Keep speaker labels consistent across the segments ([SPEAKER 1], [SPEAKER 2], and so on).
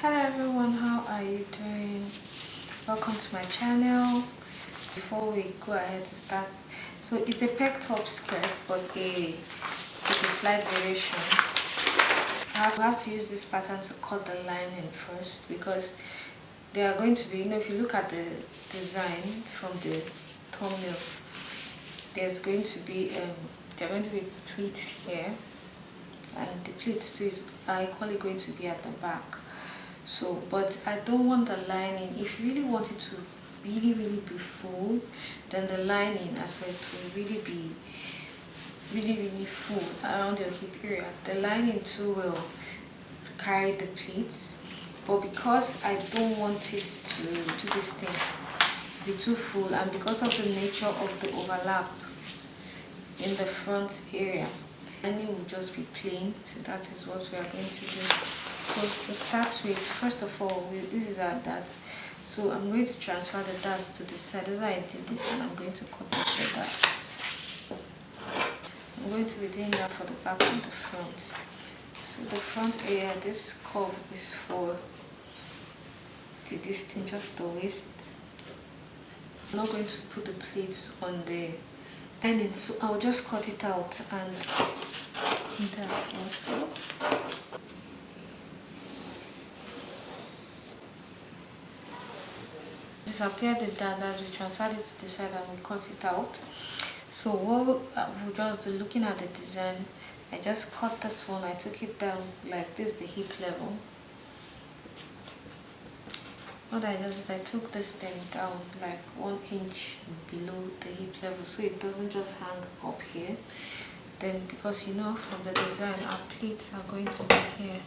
[SPEAKER 1] Hello everyone, how are you doing? Welcome to my channel. Before we go ahead to start, so it's a peg top skirt but with a slight variation. I have to use this pattern to cut the lining first because they are going to be, if you look at the design from the thumbnail, there's going to be there are going to be pleats here, and the pleats too are equally going to be at the back. So, but I don't want the lining. If you really want it to really be full, then the lining as well to really be really full around your hip area. The lining too will carry the pleats, but because I don't want it to do this thing, be too full, and because of the nature of the overlap in the front area, lining will just be plain. So that is what we are going to do. So to start with, first of all, this is our darts. So I'm going to transfer the darts to the side. That's why I did this, and I'm going to cut off the darts. I'm going to be doing that for the back and the front. So the front area, this curve is for the distance, just the waist. I'm not going to put the pleats on the ending, so I'll just cut it out, and that's also. Disappear the dart as we transferred it to the side and we cut it out. So what we'll just do, looking at the design, I just cut this one, I took it down like this, the hip level. What I just did, I took this thing down like 1 inch below the hip level, so it doesn't just hang up here. Then because from the design our pleats are going to be here.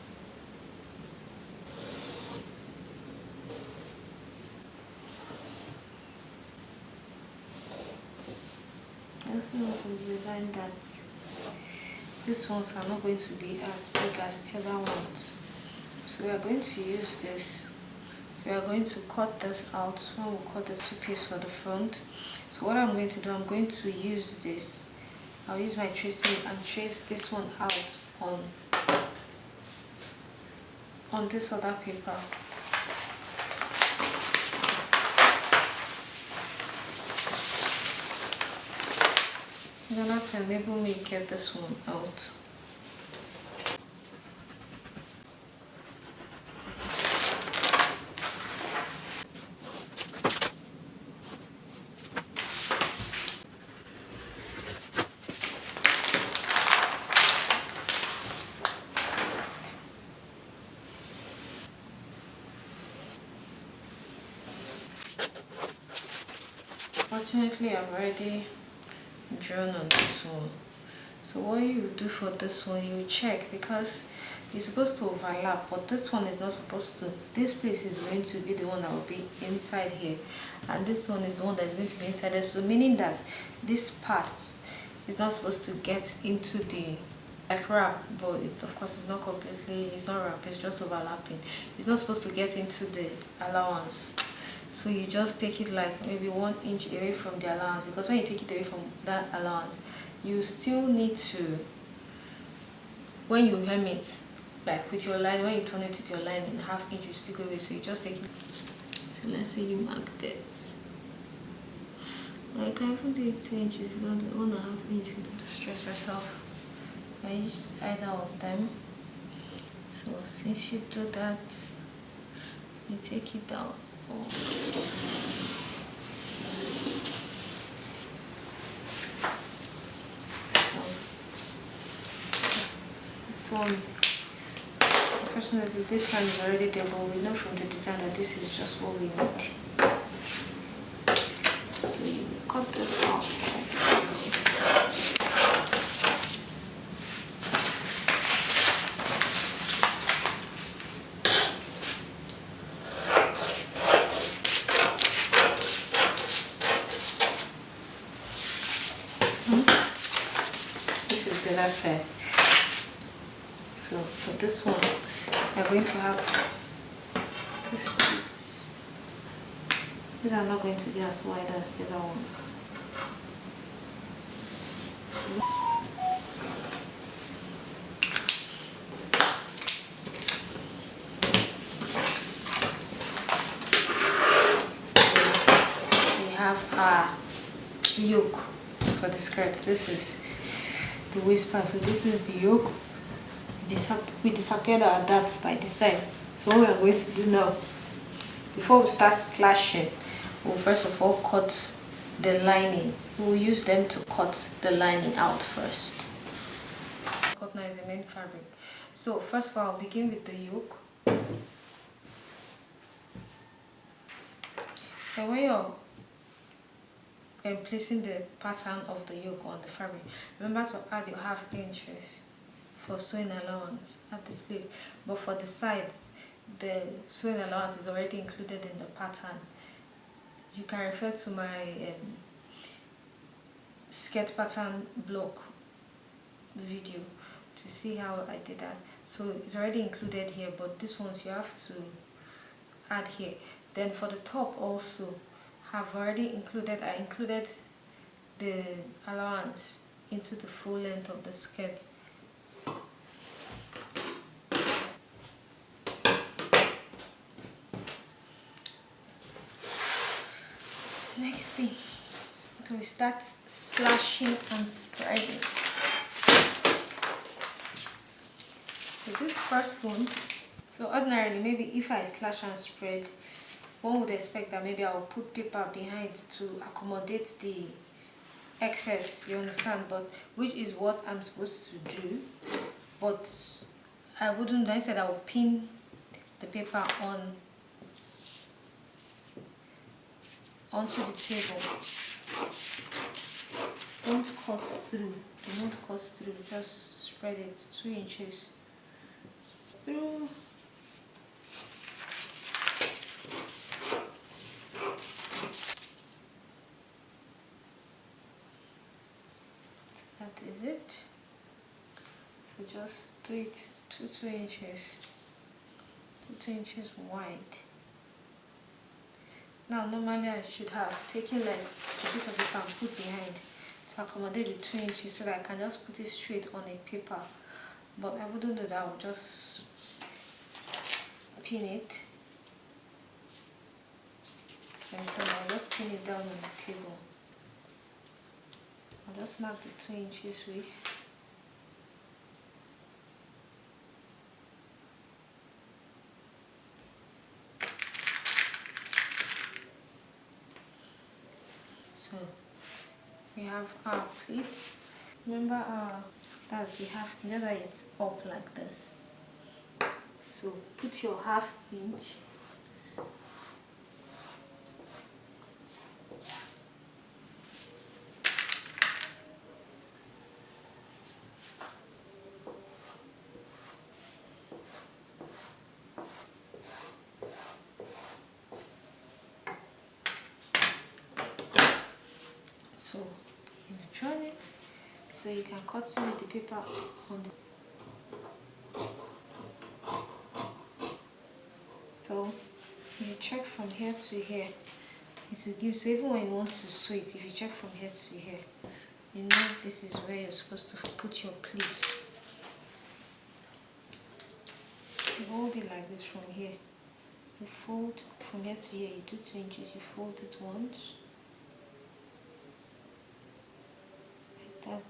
[SPEAKER 1] I also know from the design that these ones are not going to be as big as the other ones. So we are going to use this. So we are going to cut this out. So we'll cut the two pieces for the front. So what I'm going to do, I'm going to use this. I'll use my tracing and trace this one out on this other paper. Then that's to enable me to get this one out. Fortunately, I've already drawn on this one. So what you do for this one, you check, because it's supposed to overlap, but this one is not supposed to. This place is going to be the one that will be inside here, and this one is the one that is going to be inside there. So meaning that this part is not supposed to get into the wrap, but it of course is not completely, it's not wrap, it's just overlapping. It's not supposed to get into the allowance. So you just take it like maybe 1 inch away from the allowance, because when you take it away from that allowance, you still need to, when you hem it, like with your line, when you turn it with your line in 1/2 inch, you still go away. So you just take it. So let's say you mark that. Like, I can even do it 2 inches if you don't do 1.5 inch, you don't have to stress yourself. I use either of them. So since you do that, you take it out. So this one, unfortunately this one is already there, but we know from the design that this is just what we need. So you cut this out. The last side. So for this one, we are going to have two splits. These are not going to be as wide as the other ones. our yoke for the skirt. This is the waist part, so this is the yoke. We disappeared our darts by the side. So what we are going to do now, before we start slashing, we'll first of all cut the lining. We'll use them to cut the lining out first. Cotton is the main fabric. So first of all, I'll begin with the yoke. And when you're placing the pattern of the yoke on the fabric, remember to add your half inches for sewing allowance at this place. But for the sides, the sewing allowance is already included in the pattern. You can refer to my skirt pattern block video to see how I did that. So it's already included here, but this ones you have to add here. Then for the top also, I included the allowance into the full length of the skirt. Next thing, so we start slashing and spreading. So this first one, so ordinarily maybe if I slash and spread, one would expect that maybe I'll put paper behind to accommodate the excess, you understand, but which is what I'm supposed to do, but I wouldn't. Instead I'll pin the paper onto the table. Don't cut through, do not cut through, just spread it 2 inches through. That is it. So just do it 2 inches, 2 inches wide. Now normally I should have taken like a piece of paper and put behind to accommodate the 2 inches so that I can just put it straight on a paper, but I wouldn't do that. I would just pin it, and then I'll just pin it down on the table. I'll just mark the 2 inches waist. So we have our pleats. Remember that's the half inch, that's why it's up like this. So put your half inch so you've drawn it, so you can cut through the paper on the. So if you check from here to here, it will give. So even when you want to sew it, if you check from here to here, you know this is where you're supposed to put your pleats. You hold it like this from here. You fold from here to here. You do 2 inches. You fold it once, like that.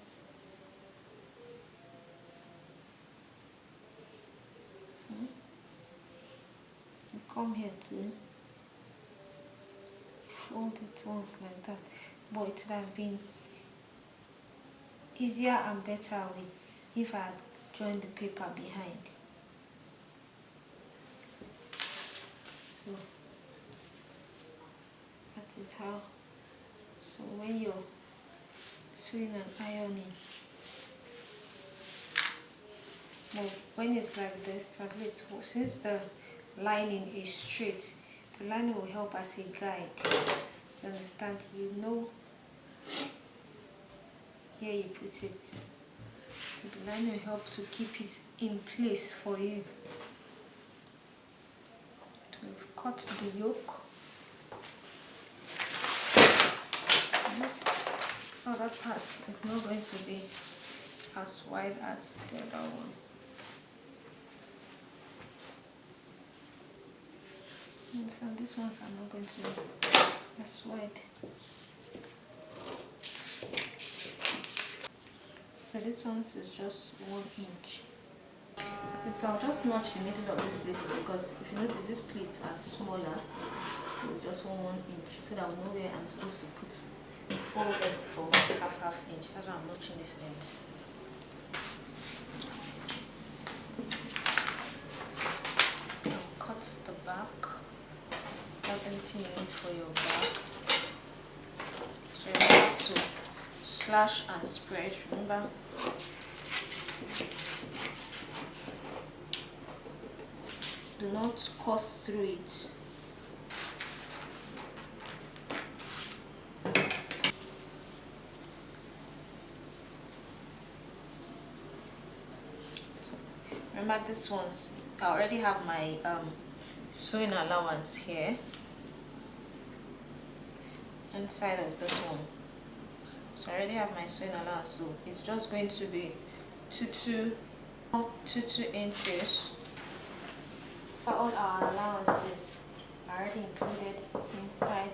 [SPEAKER 1] You come here too. Fold it once like that. But it would have been easier and better with if I had joined the paper behind. So that is how. So when you're sewing and ironing, well, when it's like this, at least since the lining is straight, the lining will help as a guide. You understand? You know here you put it. So the lining will help to keep it in place for you. We've cut the yoke. This other part is not going to be as wide as the other one. And so these ones are not going to be as wide. So this one is just 1 inch. So I'll just notch the middle of these places because if you notice these pleats are smaller, so just 1 inch so that I know where I'm supposed to put fold them for half inch. That's why I'm notching this ends. So I'll cut the back. That's everything you need for your back. So you have to slash and spread, remember. Do not cut through it. So remember this one's, I already have my sewing allowance here inside of this one. So I already have my sewing allowance, so it's just going to be 2 inches. All our allowances are already included inside.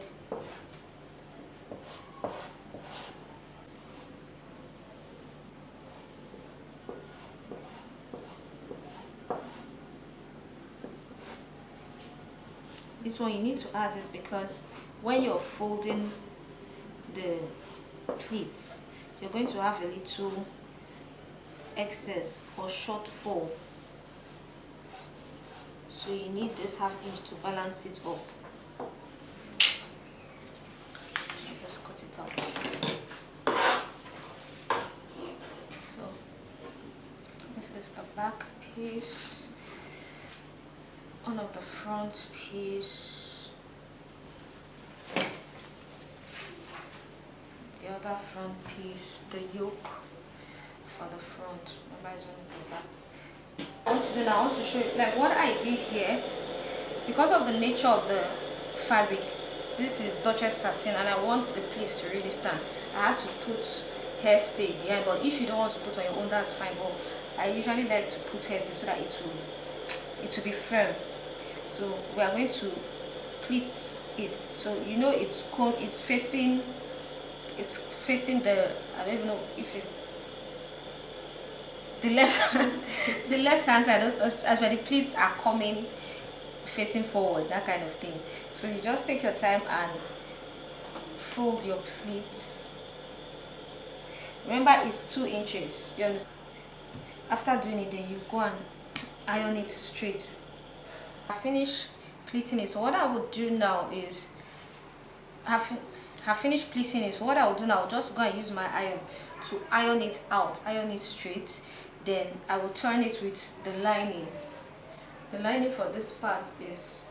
[SPEAKER 1] This one you need to add it because when you're folding the pleats, you're going to have a little excess or shortfall. So you need this ½ inch to balance it up. I'll just cut it out. So this is the back piece, one of the front piece, the other front piece, the yoke for the front. Remember, it's only the back. I want to show you like what I did here. Because of the nature of the fabric, this is Duchess satin and I want the pleats to really stand. I had to put hairstay behind, but if you don't want to put on your own, that's fine, but I usually like to put hairstay so that it will be firm. So we are going to pleat it, so you know it's facing the, I don't even know if it's the left hand side, as where the pleats are coming facing forward, that kind of thing. So you just take your time and fold your pleats. Remember, it's 2 inches. You understand? After doing it, then you go and iron it straight. I finished pleating it. So what I would do now is have finished pleating it. So what I will do now, I'll just go and use my iron to iron it out, iron it straight. Then I will turn it with the lining. The lining for this part is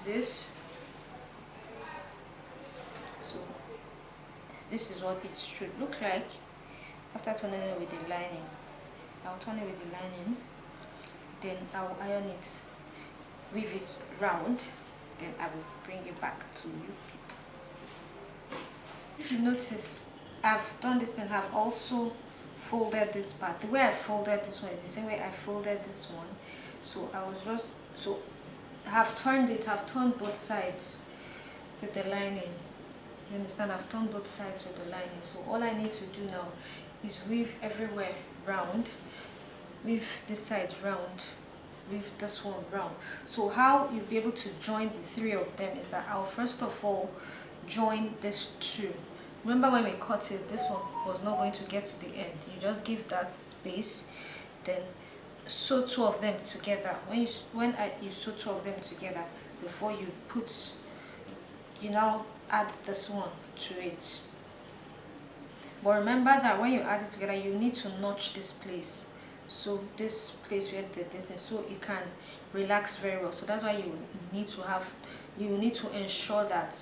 [SPEAKER 1] this. So this is what it should look like after turning it with the lining. I'll turn it with the lining, then I'll iron it, weave it round, then I will bring it back to you people. If you notice, I've done this and have also folded this part. The way I folded this one is the same way I folded this one. So I was just, so have turned both sides with the lining. You understand? I've turned both sides with the lining. So all I need to do now is weave everywhere round, weave this side round, weave this one round. So how you'll be able to join the 3 of them is that I'll first of all join this 2. Remember when we cut it, this one was not going to get to the end. You just give that space, then sew 2 of them together. When you sew 2 of them together, before you put, you now add this one to it. But remember that when you add it together, you need to notch this place. So this place where the distance, so it can relax very well. So that's why you need to ensure that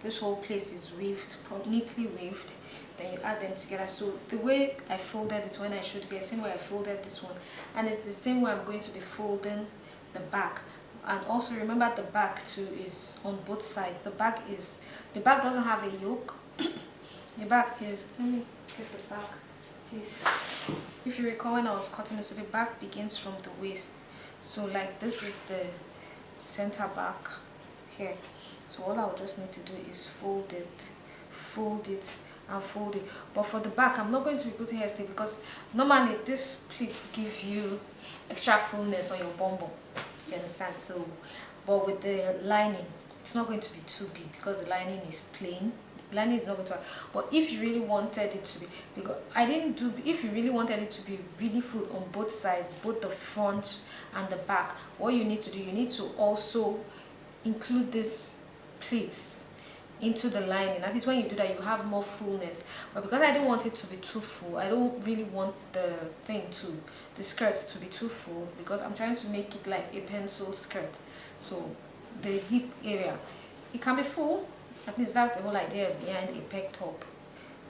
[SPEAKER 1] this whole place is weaved, neatly weaved. Then you add them together. So the way I folded this when I showed you, the same way I folded this one, and it's the same way I'm going to be folding the back. And also remember, the back too is on both sides. The back doesn't have a yoke. The back is, let me get the back piece. If you recall when I was cutting it, so the back begins from the waist. So like this is the center back. here. So all I'll just need to do is fold it, and fold it. But for the back, I'm not going to be putting hairstay because normally these pleats give you extra fullness on your bum bum. You understand? So, but with the lining, it's not going to be too big because the lining is plain. Lining is not going to. But if you really wanted it to be, because I didn't do. If you really wanted it to be really full on both sides, both the front and the back, what you need to do, you need to also include this pleats into the lining. That is when you do that, you have more fullness. But because I didn't want it to be too full, I don't really want the skirt to be too full, because I'm trying to make it like a pencil skirt. So the hip area, it can be full. At least that's the whole idea behind a peg top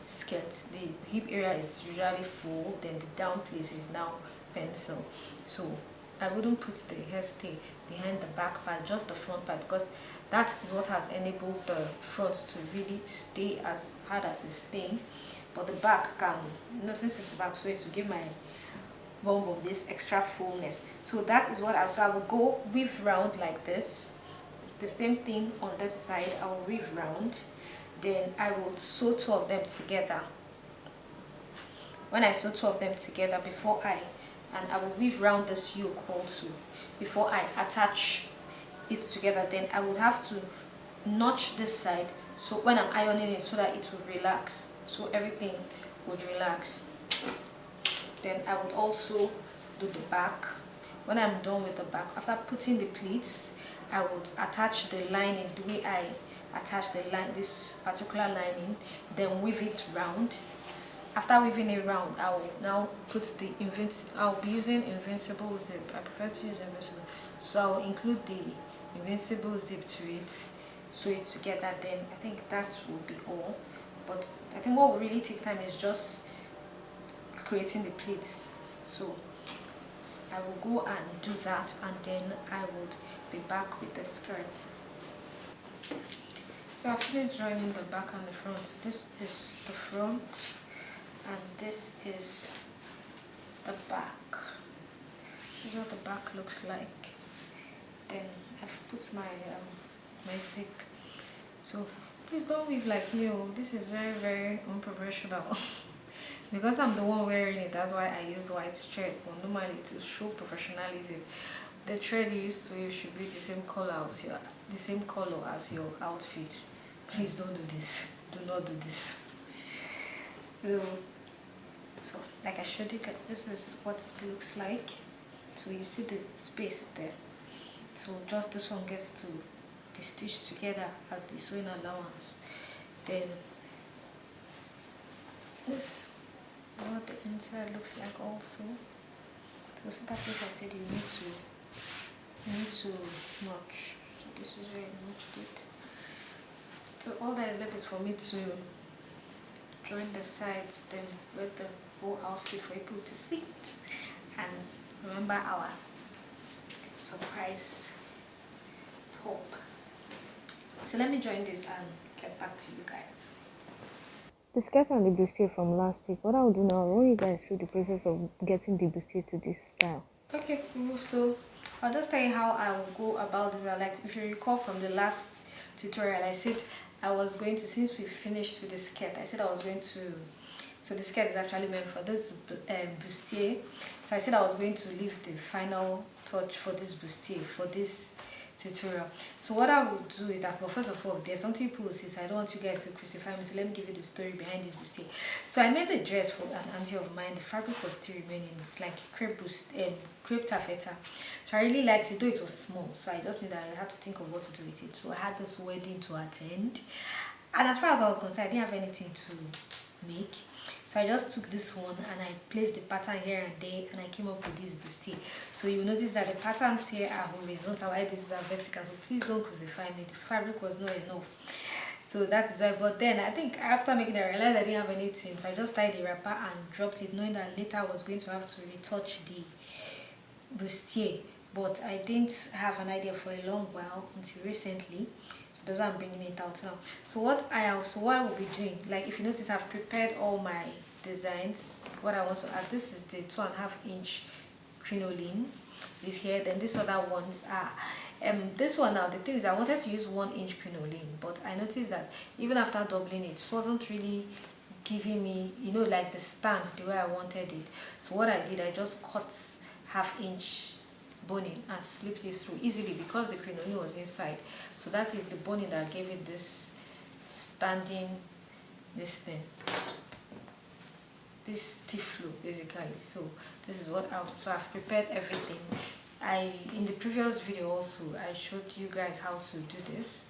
[SPEAKER 1] skirt. The hip area is usually full, then the down place is now pencil. So I wouldn't put the hairstay behind the back part, just the front part, because that is what has enabled the front to really stay as hard as it's staying. But the back can, since it's the back, so it's to give my bum bum this extra fullness. So that is what I will go weave round like this. The same thing on this side, I will weave round. Then I will sew two of them together. When I sew two of them together, I will weave round this yoke also before I attach it together. Then I would have to notch this side, so when I'm ironing it, so that it will relax, so everything would relax. Then I would also do the back. When I'm done with the back, after putting the pleats, I would attach the lining the way I attach this particular lining, then weave it round. After weaving it round, I will now put I'll be using invincible zip. I prefer to use invincible, so I'll include the invincible zip to it, sew it together. Then I think that will be all. But I think what will really take time is just creating the pleats. So I will go and do that, and then I would be back with the skirt. So I've finished joining the back and the front. This is the front and this is the back. This is what the back looks like. Then I've put my my zip. So please don't weave like me. This is very, very unprofessional. Because I'm the one wearing it, that's why I used white thread. But normally to show professionalism, the thread you used to use should be the same color as your outfit. Please don't do this. Do not do this. So like I showed you, this is what it looks like. So you see the space there. So just this one gets to be stitched together as the sewing allowance. Then this is what the inside looks like also. So see that place I said you need to notch. So this is where I notched it. So all that is left is for me to join the sides, then with the whole outfit for people to see it and remember our surprise pop. So let me join this and get back to you guys. The skirt and the bustier from last week. What I'll do now, I'll run you guys through the process of getting the bustier to this style. Okay, so I'll just tell you how I will go about this. Like if you recall from the last tutorial, I said I was going to, since we finished with the skirt, I said I was going to, so the skirt is actually meant for this bustier. So I said I was going to leave the final touch for this bustier, for this tutorial. So what I will do is that, well, first of all, there's something people will see, so I don't want you guys to crucify me, so let me give you the story behind this bustier. So I made a dress for an auntie of mine. The fabric was still remaining. It's like crepe taffeta. So I really liked it, though it was small, so I had to think of what to do with it. So I had this wedding to attend, and as far as I was concerned, I didn't have anything to make. So I just took this one and I placed the pattern here and there, and I came up with this bustier. So you notice that the patterns here are horizontal while this is vertical, so please don't crucify me. The fabric was not enough. So that is why. But then I think after making it, I realized I didn't have anything, so I just tied the wrapper and dropped it, knowing that later I was going to have to retouch the bustier. But I didn't have an idea for a long while until recently. So that's why I'm bringing it out now. So what I will be doing, like if you notice, I've prepared all my designs. What I want to add, this is the 2.5 inch crinoline is here. Then these other ones are this one. Now the thing is, I wanted to use 1-inch crinoline, but I noticed that even after doubling it wasn't really giving me, you know, like the stand the way I wanted it. So what I did, I just cut 1/2 inch boning and slipped it through easily because the crinoline was inside. So that is the boning that gave it this standing, this thing, this stiff flow basically. So this is what I've prepared everything. In the previous video also I showed you guys how to do this,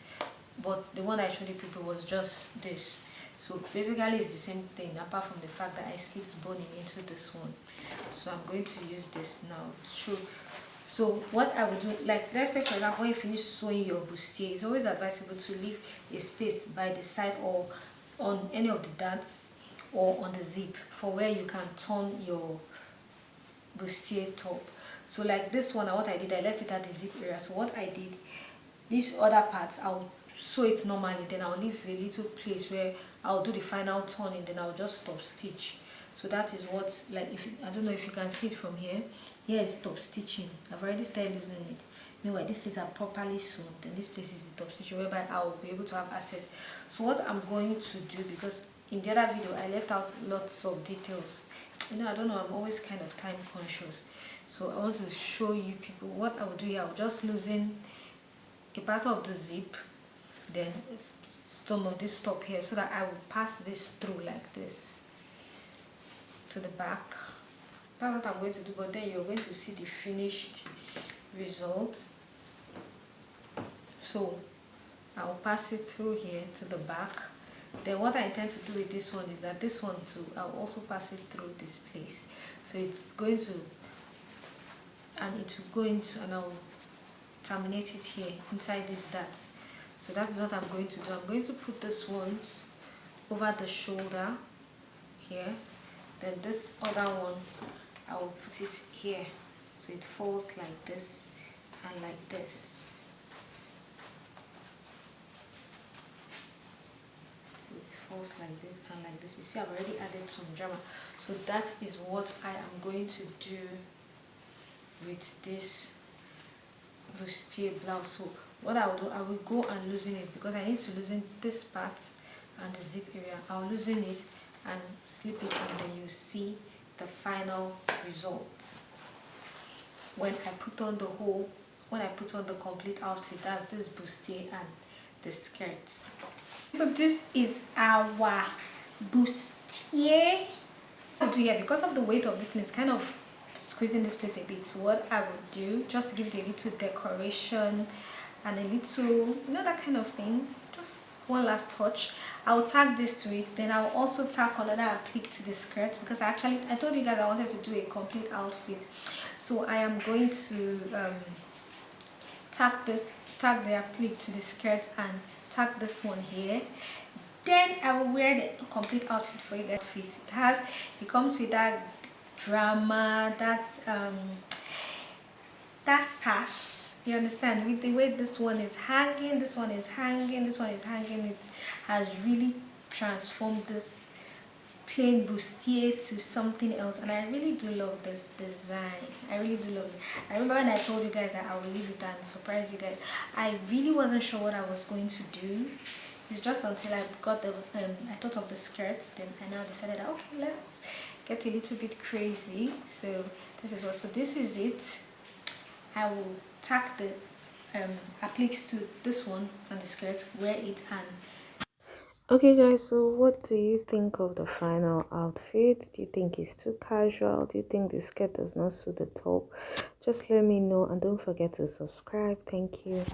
[SPEAKER 1] but the one I showed you people was just this. So basically it's the same thing, apart from the fact that I slipped boning into this one. So I'm going to use this now. So what I would do, like let's take for example, when you finish sewing your bustier, it's always advisable to leave a space by the side or on any of the darts or on the zip for where you can turn your bustier top. So like this one, what I did, I left it at the zip area. So what I did, these other parts I'll sew it normally, then I'll leave a little place where I'll do the final turning, then I'll just stop stitch. So that is what, like, I don't know if you can see it from here. Here is top stitching. I've already started losing it. Meanwhile, this place are properly sewn, then this place is the top stitching, whereby I'll be able to have access. So what I'm going to do, because in the other video I left out lots of details, you know, I don't know, I'm always kind of time conscious. So I want to show you people what I will do here. I'll just loosen a part of the zip, then some of this top here, so that I will pass this through like this to the back. That's what I'm going to do, but then you're going to see the finished result. So I'll pass it through here to the back. Then what I intend to do with this one is that this one too, I'll also pass it through this place. So it's going to, and it will go into, and I'll terminate it here inside this dart. So that's what I'm going to do. I'm going to put this ones over the shoulder here. Then this other one, I will put it here. So it falls like this and like this. So it falls like this and like this. You see, I've already added some drama. So that is what I am going to do with this bustier blouse. So what I will do, I will go and loosen it, because I need to loosen this part and the zip area. I'll loosen it and slip it, and then you see the final result when I put on the whole, when I put on the complete outfit. That's this bustier and the skirt. So this is our bustier. I'll do here, because of the weight of this thing, it's kind of squeezing this place a bit. So what I will do, just to give it a little decoration and a little, you know, that kind of thing, just one last touch, I'll tag this to it. Then I'll also tag another applique to the skirt, because I told you guys I wanted to do a complete outfit. So I am going to tag the applique to the skirt and tag this one here. Then I will wear the complete outfit for you guys. It comes with that drama, that sash, you understand, with the way this one is hanging, this one is hanging, this one is hanging. It has really transformed this plain bustier to something else, and I really do love this design. I really do love it. I remember when I told you guys that I will leave it and surprise you guys, I really wasn't sure what I was going to do. It's just until I got the I thought of the skirts, then I now decided that, okay, let's get a little bit crazy. So this is this is it. I will tack the appliques to this one and the skirt, wear it, and okay guys, so what do you think of the final outfit? Do you think it's too casual? Do you think the skirt does not suit the top? Just let me know, and don't forget to subscribe. Thank you.